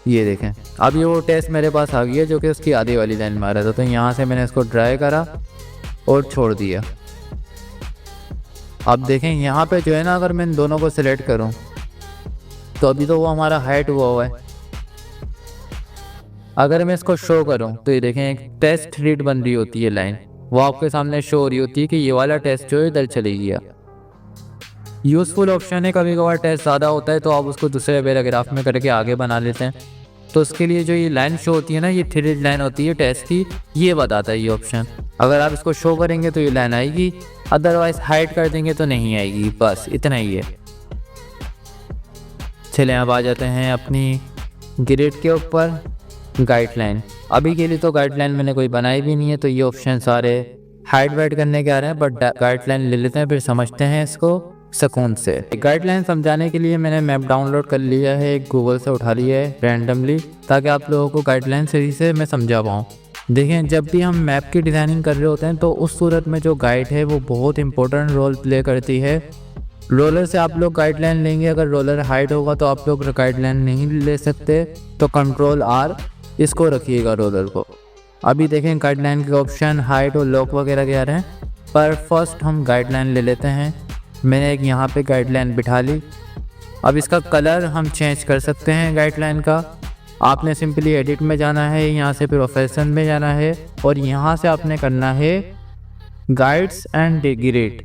ये देखें अब ये वो टेस्ट मेरे पास आ गया जो कि उसकी आधी वाली लाइन में आ रहा था। तो यहाँ से मैंने इसको ड्राई करा और छोड़ दिया। अब देखें यहाँ पे जो है ना, अगर मैं इन दोनों को सिलेक्ट करूँ तो अभी तो वो हमारा हाइट हुआ है। अगर मैं इसको शो करूँ तो ये देखें एक टेस्ट रीड बन रही होती है लाइन, वो आपके सामने शो हो रही होती है कि ये वाला टेस्ट जो है इधर चले गया। यूज़फुल ऑप्शन है। कभी कभार टेस्ट ज़्यादा होता है तो आप उसको दूसरे पैराग्राफ में करके आगे बना लेते हैं। तो उसके लिए जो ये लाइन शो होती है ना, ये थ्रेड लाइन होती है टेस्ट की, ये बताता है ये ऑप्शन। अगर आप इसको शो करेंगे तो ये लाइन आएगी, अदरवाइज हाइड कर देंगे तो नहीं आएगी। बस इतना ही है। चलिए अब आ जाते हैं अपनी ग्रिड के ऊपर। गाइडलाइन, अभी के लिए तो गाइडलाइन मैंने कोई बनाई भी नहीं है, तो ये ऑप्शन सारे हाइड वाइड करने के आ रहे हैं। बट गाइडलाइन ले लेते हैं, फिर समझते हैं इसको सुकून से। गाइडलाइन समझाने के लिए मैंने मैप डाउनलोड कर लिया है, गूगल से उठा लिया है रैंडमली, ताकि आप लोगों को गाइडलाइन सही से मैं समझा पाऊँ। देखें, जब भी हम मैप की डिज़ाइनिंग कर रहे होते हैं तो उस सूरत में जो गाइड है वो बहुत इंपॉर्टेंट रोल प्ले करती है। रोलर से आप लोग गाइडलाइन लेंगे, अगर रोलर हाइड होगा तो आप लोग गाइडलाइन नहीं ले सकते, तो कंट्रोल R इसको रखिएगा रोलर को। अभी देखें गाइडलाइन के ऑप्शन हाइड और लॉक वगैरह के आ रहे हैं, पर फर्स्ट हम गाइडलाइन ले लेते हैं। मैंने एक यहाँ पे गाइडलाइन बिठा ली। अब इसका कलर हम चेंज कर सकते हैं गाइडलाइन का। आपने सिंपली एडिट में जाना है, यहाँ से प्रोफेशन में जाना है और यहाँ से आपने करना है गाइड्स एंड ग्रिड।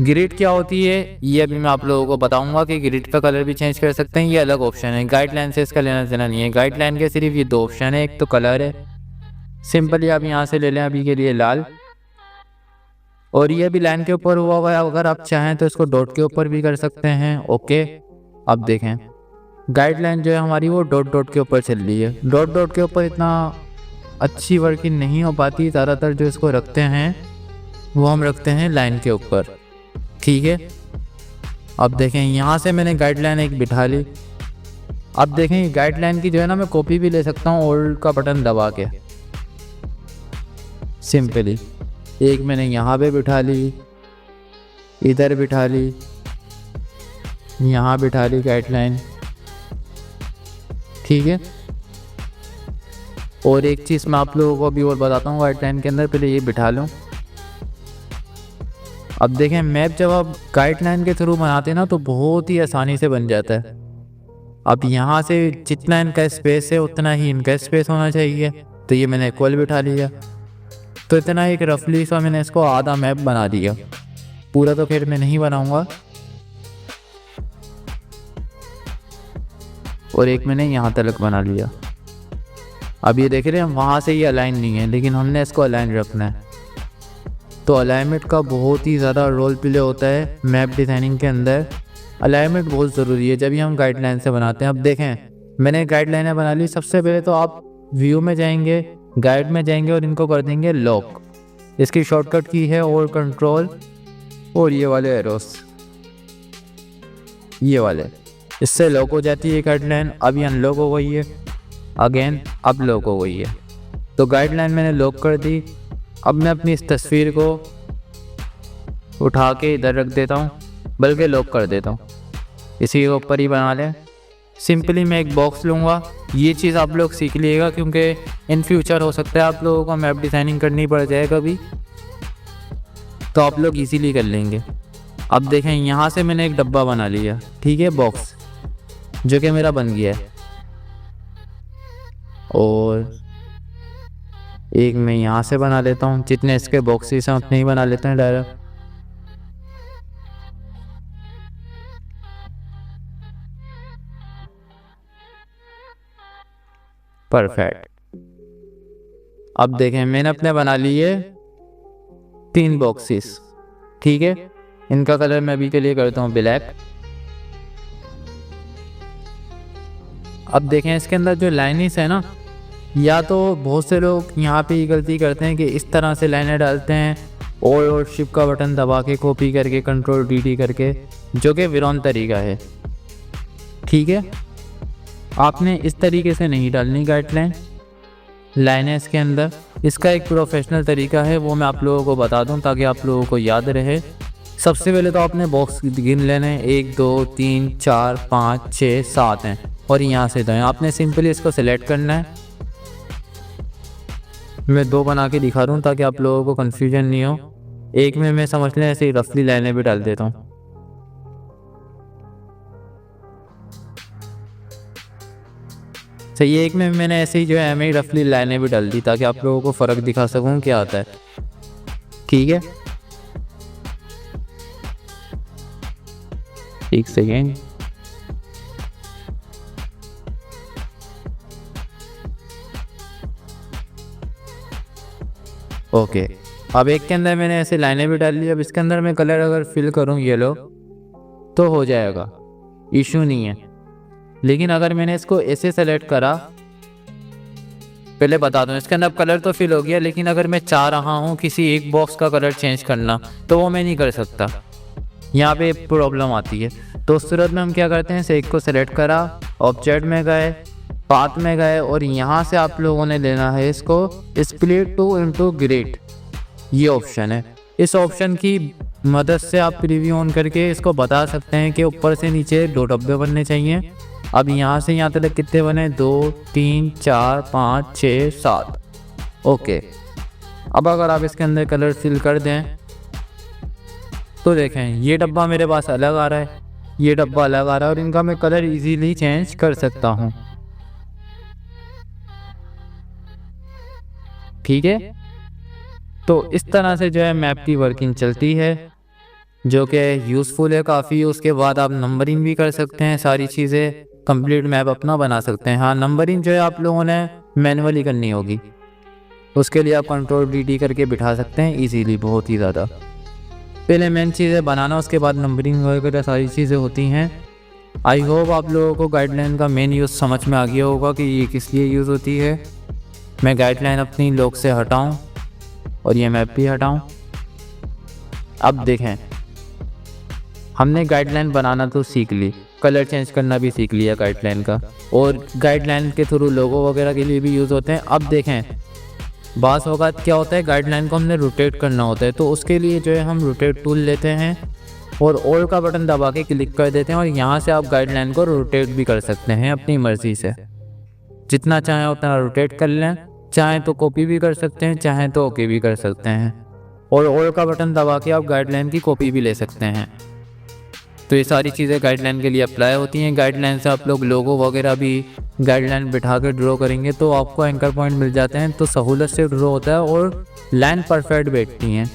ग्रिड क्या होती है ये अभी मैं आप लोगों को बताऊंगा कि ग्रिड का कलर भी चेंज कर सकते हैं, ये अलग ऑप्शन है। गाइडलाइन से इसका लेना देना नहीं है। गाइडलाइन के सिर्फ ये दो ऑप्शन है, एक तो कलर है, सिंपली आप यहाँ से ले लें अभी के लिए लाल, और ये भी लाइन के ऊपर हुआ हुआ है। अगर आप चाहें तो इसको डॉट के ऊपर भी कर सकते हैं। ओके, अब देखें गाइडलाइन जो है हमारी वो डॉट डॉट के ऊपर चल रही है। डॉट डॉट के ऊपर इतना अच्छी वर्किंग नहीं हो पाती, ज़्यादातर जो इसको रखते हैं वो हम रखते हैं लाइन के ऊपर, ठीक है। अब देखें यहाँ से मैंने गाइडलाइन एक बिठा ली। अब देखें गाइडलाइन की जो है ना मैं कॉपी भी ले सकता हूँ ऑल्ट का बटन दबा के, सिंपली। एक मैंने यहाँ पे बिठा ली, इधर बिठा ली, यहाँ बिठा ली गाइडलाइन, ठीक है। और एक चीज़ मैं आप लोगों को अभी और बताता हूँ गाइडलाइन के अंदर, पहले ये बिठा लूँ। अब देखें मैप जब आप गाइडलाइन के थ्रू बनाते हैं ना तो बहुत ही आसानी से बन जाता है। अब यहाँ से जितना इनका स्पेस है उतना ही इनका स्पेस होना चाहिए, तो ये मैंने इक्वल बिठा लिया। तो इतना एक रफली सा मैंने इसको आधा मैप बना दिया, पूरा तो फिर मैं नहीं बनाऊंगा। और एक मैंने यहाँ तक बना लिया। अब ये देख रहे हैं वहाँ से ये अलाइन नहीं है, लेकिन हमने इसको अलाइन रखना है। तो अलाइनमेंट का बहुत ही ज़्यादा रोल प्ले होता है मैप डिज़ाइनिंग के अंदर। अलाइनमेंट बहुत ज़रूरी है जब भी हम गाइडलाइन से बनाते हैं। अब देखें मैंने गाइडलाइनें बना ली। सबसे पहले तो आप व्यू में जाएंगे, गाइड में जाएंगे और इनको कर देंगे लॉक। इसकी शॉर्टकट की है और कंट्रोल और ये वाले एरोस, ये वाले, इससे लॉक हो जाती है गाइडलाइन। अभी अनलॉक हो गई है, अगेन अब लॉक हो गई है। तो गाइडलाइन मैंने लॉक कर दी। अब मैं अपनी इस तस्वीर को उठा के इधर रख देता हूँ, बल्कि लॉक कर देता हूँ, इसी के ऊपर ही बना लें। सिंपली मैं एक बॉक्स लूँगा। ये चीज़ आप लोग सीख लीजिएगा, क्योंकि इन फ्यूचर हो सकता है आप लोगों को मैप डिज़ाइनिंग करनी पड़ जाए कभी, तो आप लोग इजीली कर लेंगे। अब देखें यहाँ से मैंने एक डब्बा बना लिया, ठीक है, बॉक्स, जो कि मेरा बन गया है। और एक मैं यहाँ से बना लेता हूँ, जितने इसके बॉक्सेस हैं उतने ही बना लेते हैं डायरेक्ट। परफेक्ट। अब देखें मैंने अपने बना लिए 3 बॉक्सेस, ठीक है। इनका कलर मैं अभी के लिए करता हूँ ब्लैक। अब देखें इसके अंदर जो लाइनिस है ना, या तो बहुत से लोग यहाँ पे ये गलती करते हैं कि इस तरह से लाइनें डालते हैं और शिफ्ट का बटन दबा के कॉपी करके कंट्रोल DT करके, जो कि विरोन तरीका है, ठीक है। आपने इस तरीके से नहीं डालनी गाइडलाइन लाइनें इसके अंदर। इसका एक प्रोफेशनल तरीका है, वो मैं आप लोगों को बता दूं ताकि आप लोगों को याद रहे। सबसे पहले तो आपने बॉक्स गिन लेने, 1 2 3 4 5 6 7 हैं, और यहाँ से 2 हैं। आपने सिंपली इसको सिलेक्ट करना है। मैं 2 बना के दिखा रहा हूँ ताकि आप लोगों को कन्फ्यूजन नहीं हो। एक में मैं समझ लें ऐसे ही रफली लाइनें भी डाल देता हूँ। सही, एक में मैंने ऐसे ही जो है मैं रफली लाइनें भी डाल दी ताकि आप लोगों को फ़र्क दिखा सकूँ क्या आता है, ठीक है। एक सेकेंड। ओके, अब एक के अंदर मैंने ऐसे लाइनें भी डाल ली। अब इसके अंदर मैं कलर अगर फिल करूँ येलो तो हो जाएगा, इशू नहीं है। लेकिन अगर मैंने इसको ऐसे सेलेक्ट करा, पहले बता दूं इसके अंदर कलर तो फिल हो गया, लेकिन अगर मैं चाह रहा हूँ किसी एक बॉक्स का कलर चेंज करना तो वो मैं नहीं कर सकता, यहाँ पे प्रॉब्लम आती है। तो उस सूरत में हम क्या करते हैं, एक को सेलेक्ट करा, ऑब्जेक्ट में गए, पाथ में गए, और यहाँ से आप लोगों ने लेना है इसको स्प्लिट टू इनटू ग्रिड, ये ऑप्शन है। इस ऑप्शन की मदद से आप प्रीव्यू ऑन करके इसको बता सकते हैं कि ऊपर से नीचे 2 डब्बे बनने चाहिए। अब यहाँ से यहाँ तक कितने बने, 2 3 4 5 6 7। ओके, अब अगर आप इसके अंदर कलर फिल कर दें तो देखें ये डब्बा मेरे पास अलग आ रहा है, ये डब्बा अलग आ रहा है, और इनका मैं कलर इजीली चेंज कर सकता हूँ। ठीक है, तो इस तरह से जो है मैप की वर्किंग चलती है, जो कि यूज़फुल है काफ़ी। उसके बाद आप नंबरिंग भी कर सकते हैं, सारी चीज़ें कंप्लीट मैप अपना बना सकते हैं। हाँ, नंबरिंग जो है आप लोगों ने मैनुअली करनी होगी, उसके लिए आप Ctrl+D करके बिठा सकते हैं इजीली, बहुत ही ज़्यादा। पहले मेन चीज़ें बनाना, उसके बाद नंबरिंग वगैरह सारी चीज़ें होती हैं। आई होप आप लोगों को गाइडलाइन का मेन यूज़ समझ में आ गया होगा कि ये किस लिए यूज़ होती है। मैं गाइडलाइन अपनी लॉक से हटाऊं और ये मैप भी हटाऊं। अब देखें, हमने गाइडलाइन बनाना तो सीख ली, कलर चेंज करना भी सीख लिया गाइडलाइन का, और गाइडलाइन के थ्रू लोगो वगैरह के लिए भी यूज़ होते हैं। अब देखें, बास औकात क्या होता है, गाइडलाइन को हमने रोटेट करना होता है, तो उसके लिए जो है हम रोटेट टूल लेते हैं और ऑल का बटन दबा के क्लिक कर देते हैं, और यहाँ से आप गाइडलाइन को रोटेट भी कर सकते हैं अपनी मर्ज़ी से। जितना चाहें उतना रोटेट कर लें, चाहें तो कॉपी भी कर सकते हैं, चाहें तो ओके भी कर सकते हैं, और ऑल का बटन दबा के आप गाइडलाइन की कॉपी भी ले सकते हैं। तो ये सारी चीज़ें गाइडलाइन के लिए अप्लाई होती हैं। गाइडलाइन से आप लोग लोगो वगैरह भी गाइडलाइन बिठा कर ड्रॉ करेंगे तो आपको एंकर पॉइंट मिल जाते हैं, तो सहूलत से ड्रॉ होता है और लाइन परफेक्ट बैठती हैं।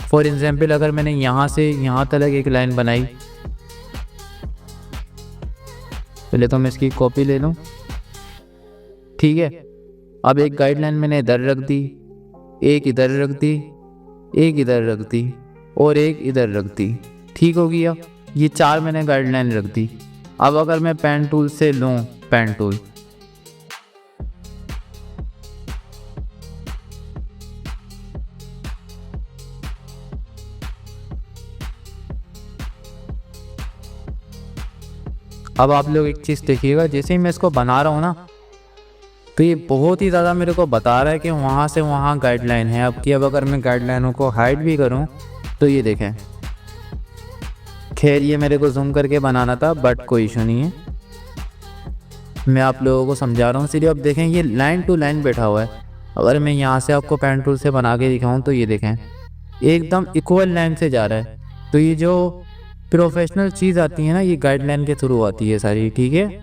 फॉर एग्जांपल, अगर मैंने यहाँ से यहाँ तक एक लाइन बनाई, पहले तो मैं इसकी कॉपी ले लूँ। ठीक है, अब एक गाइडलाइन मैंने इधर रख दी, एक इधर रख दी, एक इधर रख दी, और एक इधर रख दी। ठीक हो गया, ये 4 मैंने गाइडलाइन रख दी। अब अगर मैं पेन टूल से लूँ, पेन टूल, अब आप लोग एक चीज़ देखिएगा, जैसे ही मैं इसको बना रहा हूँ ना, तो ये बहुत ही ज़्यादा मेरे को बता रहा है कि वहाँ से वहाँ गाइडलाइन है। अब अगर मैं गाइडलाइनों को हाइड भी करूँ तो ये देखें, खैर ये मेरे को जूम करके बनाना था, बट कोई इशू नहीं है, मैं आप लोगों को समझा रहा हूँ सीधे। अब देखें ये लाइन टू लाइन बैठा हुआ है। अगर मैं यहाँ से आपको पेन टूल से बना के दिखाऊँ तो ये देखें एकदम इक्वल लाइन से जा रहा है। तो ये जो प्रोफेशनल चीज़ आती है ना, ये गाइडलाइन के थ्रू आती है सारी। ठीक है,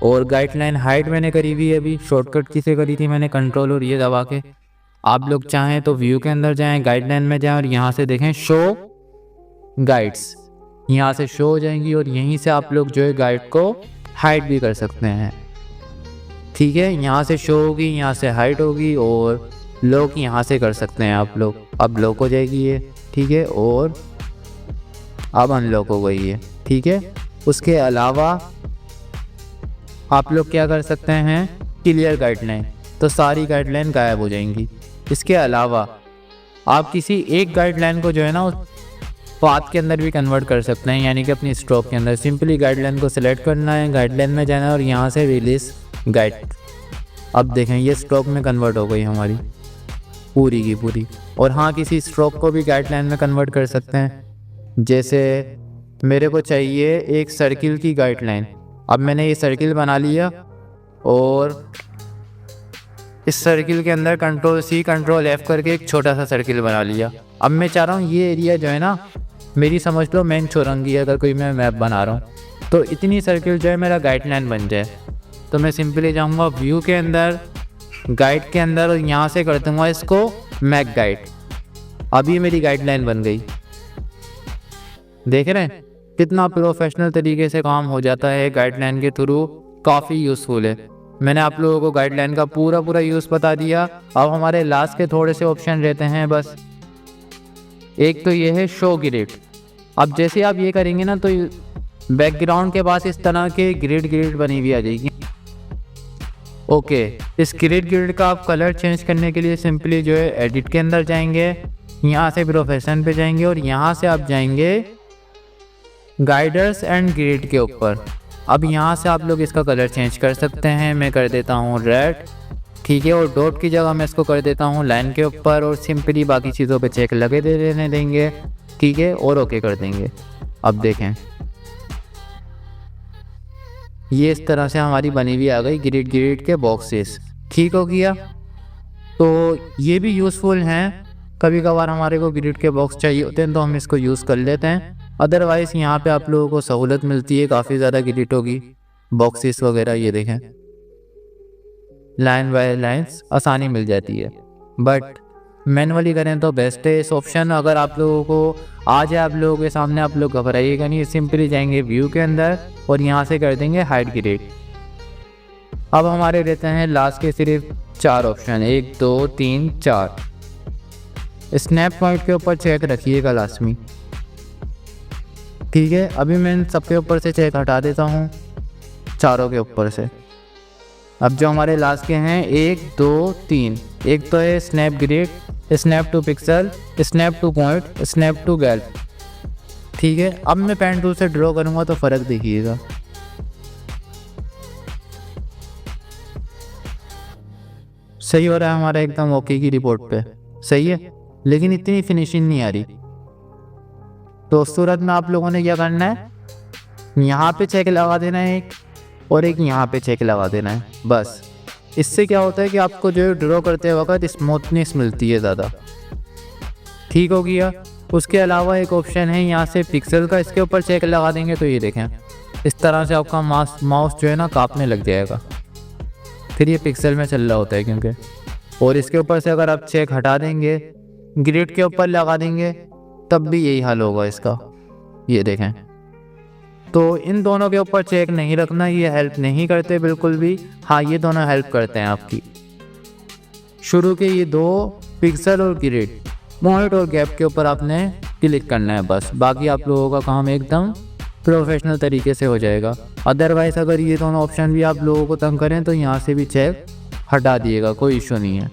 और गाइडलाइन हाइड मैंने करी हुई है, अभी शॉर्टकट किसे करी थी मैंने, कंट्रोल और ये दबा के। आप लोग चाहें तो व्यू के अंदर जाएं, गाइडलाइन में जाएं, और यहाँ से देखें शो गाइड्स, यहाँ से शो हो जाएंगी, और यहीं से आप लोग जो है गाइड को हाइड भी कर सकते हैं। ठीक है, यहाँ से शो होगी, यहाँ से हाइड होगी, और लॉक यहाँ से कर सकते हैं आप लोग। अब लॉक हो जाएगी ये, ठीक है, और अब अनलॉक हो गई है। ठीक है, उसके अलावा आप लोग क्या कर सकते हैं, क्लियर गाइडलाइन, तो सारी गाइडलाइन गायब हो जाएंगी। इसके अलावा आप किसी एक गाइडलाइन को जो है ना पाथ के अंदर भी कन्वर्ट कर सकते हैं, यानी कि अपनी स्ट्रोक के अंदर सिंपली गाइडलाइन को सिलेक्ट करना है, गाइडलाइन में जाना है, और यहाँ से रिलीज गाइड। अब देखें ये स्ट्रोक में कन्वर्ट हो गई हमारी पूरी की पूरी। और हाँ, किसी स्ट्रोक को भी गाइडलाइन में कन्वर्ट कर सकते हैं। जैसे मेरे को चाहिए एक सर्किल की गाइडलाइन, अब मैंने ये सर्किल बना लिया, और इस सर्किल के अंदर Ctrl+C Ctrl+F करके एक छोटा सा सर्किल बना लिया। अब मैं चाह रहा हूँ ये एरिया जो है ना, मेरी समझ लो मेन चौरंगी, अगर कोई मैं मैप बना रहा हूँ तो इतनी सर्किल जो है मेरा गाइडलाइन बन जाए, तो मैं सिंपली जाऊँगा व्यू के अंदर, गाइड के अंदर, और यहाँ से कर दूँगा इसको मैक गाइड। अभी मेरी गाइडलाइन बन गई, देख रहे हैं। कितना प्रोफेशनल तरीके से काम हो जाता है गाइडलाइन के थ्रू, काफ़ी यूज़फुल है। मैंने आप लोगों को गाइडलाइन का पूरा यूज़ बता दिया। अब हमारे लास्ट के थोड़े से ऑप्शन रहते हैं बस। एक तो ये है शो ग्रिड। अब जैसे आप ये करेंगे ना तो बैकग्राउंड के पास इस तरह के ग्रिड बनी हुई आ जाएगी। ओके, इस ग्रिड का आप कलर चेंज करने के लिए सिंपली जो है एडिट के अंदर जाएंगे, यहाँ से प्रोफेशन पे जाएंगे और यहाँ से आप जाएंगे गाइडर्स एंड ग्रिड के ऊपर। अब यहाँ से आप लोग इसका कलर चेंज कर सकते हैं। मैं कर देता हूँ रेड, ठीक है, और डॉट की जगह मैं इसको कर देता हूँ लाइन के ऊपर और सिंपली बाकी चीज़ों पे चेक लगे देने देंगे, ठीक है, और ओके कर देंगे। अब देखें ये इस तरह से हमारी बनी हुई आ गई ग्रिड के बॉक्सेस, ठीक हो गया। तो ये भी यूज़फुल हैं, कभी कभार हमारे को ग्रिड के बॉक्स चाहिए होते हैं तो हम इसको यूज़ कर लेते हैं। अदरवाइज़ यहाँ पे आप लोगों को सहूलत मिलती है काफ़ी ज़्यादा ग्रिडों की, बॉक्सेस वगैरह ये देखें लाइन बाय लाइन्स आसानी मिल जाती है। बट मैनुअली करें तो बेस्ट है इस ऑप्शन। अगर आप लोगों को आ जाए आप लोगों के सामने, आप लोग घबराइएगा नहीं, सिंपली जाएंगे व्यू के अंदर और यहाँ से कर देंगे हाइड ग्रिड। अब हमारे रहते हैं लास्ट के सिर्फ 4 ऑप्शन, 1 2 3 4। स्नैप पॉइंट के ऊपर चेक रखिएगा लाजमी, ठीक है। अभी मैं इन सबके ऊपर से चेक हटा देता हूँ, चारों के ऊपर से। अब जो हमारे लास्ट के हैं 1 2 3, एक तो है snap grid, snap to pixels, snap to point, snap to glyph, ठीक है। अब मैं पेन टूल से ड्रॉ करूँगा तो फ़र्क देखिएगा। सही हो रहा है हमारा एकदम ओके की रिपोर्ट पे, सही है, लेकिन इतनी फिनिशिंग नहीं आ रही। तो उस सूरत में आप लोगों ने क्या करना है, यहाँ पे चेक लगा देना है एक, और एक यहाँ पे चेक लगा देना है बस। इससे क्या होता है कि आपको जो ड्रॉ करते वक्त स्मूथनेस मिलती है ज़्यादा, ठीक हो गया। उसके अलावा एक ऑप्शन है यहाँ से पिक्सल का, इसके ऊपर चेक लगा देंगे तो ये देखें इस तरह से आपका माउस जो है ना कांपने लग जाएगा, फिर ये पिक्सल में चल रहा होता है क्योंकि। और इसके ऊपर से अगर आप चेक हटा देंगे, ग्रिड के ऊपर लगा देंगे, तब भी यही हाल होगा इसका, ये देखें। तो इन दोनों के ऊपर चेक नहीं रखना, ये हेल्प नहीं करते बिल्कुल भी। हाँ, ये दोनों हेल्प करते हैं आपकी। शुरू के ये 2 पिक्सल और ग्रिड, पॉइंट और गैप के ऊपर आपने क्लिक करना है बस, बाकी आप लोगों का काम एकदम प्रोफेशनल तरीके से हो जाएगा। अदरवाइज़ अगर ये दोनों ऑप्शन भी आप लोगों को तंग करें तो यहाँ से भी चेक हटा दिएगा, कोई इशू नहीं है।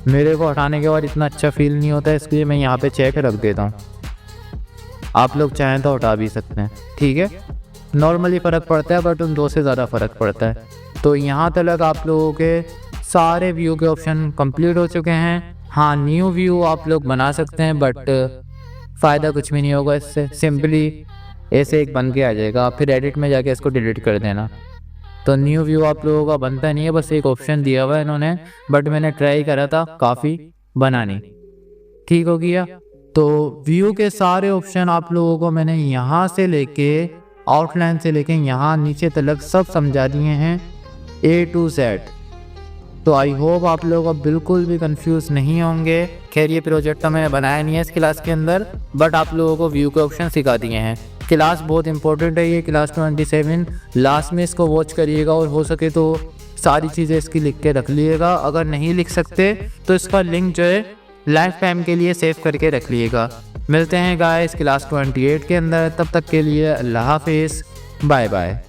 मेरे को हटाने के बाद इतना अच्छा फील नहीं होता है, इसलिए मैं यहाँ पे चेक रख देता हूँ। आप लोग चाहें तो हटा भी सकते हैं, ठीक है। नॉर्मली फ़र्क पड़ता है बट उन 2 से ज़्यादा फ़र्क पड़ता है। तो यहाँ तक आप लोगों के सारे व्यू के ऑप्शन कंप्लीट हो चुके हैं। हाँ, न्यू व्यू आप लोग बना सकते हैं बट फ़ायदा कुछ भी नहीं होगा इससे, सिंपली ऐसे एक बन के आ जाएगा, फिर एडिट में जाके इसको डिलीट कर देना। तो न्यू व्यू आप लोगों का बनता नहीं है, बस एक ऑप्शन दिया हुआ है इन्होंने, बट मैंने ट्राई करा था काफ़ी बनाने, ठीक हो गया। तो व्यू के सारे ऑप्शन आप लोगों को मैंने यहाँ से लेके आउटलाइन से लेके यहाँ नीचे तक सब समझा दिए हैं A to Z। तो आई होप आप लोग अब बिल्कुल भी कंफ्यूज नहीं होंगे। खैर ये प्रोजेक्ट तो मैंने बनाया नहीं है इस क्लास के अंदर, बट आप लोगों को व्यू के ऑप्शन सिखा दिए हैं। क्लास बहुत इंपॉर्टेंट है ये, क्लास 27 लास्ट में इसको वॉच करिएगा और हो सके तो सारी चीज़ें इसकी लिख के रख लीजिएगा। अगर नहीं लिख सकते तो इसका लिंक जो है लाइफ टाइम के लिए सेव करके रख लीजिएगा। मिलते हैं गाइस क्लास 28 के अंदर, तब तक के लिए अल्लाह हाफिज़, बाय बाय।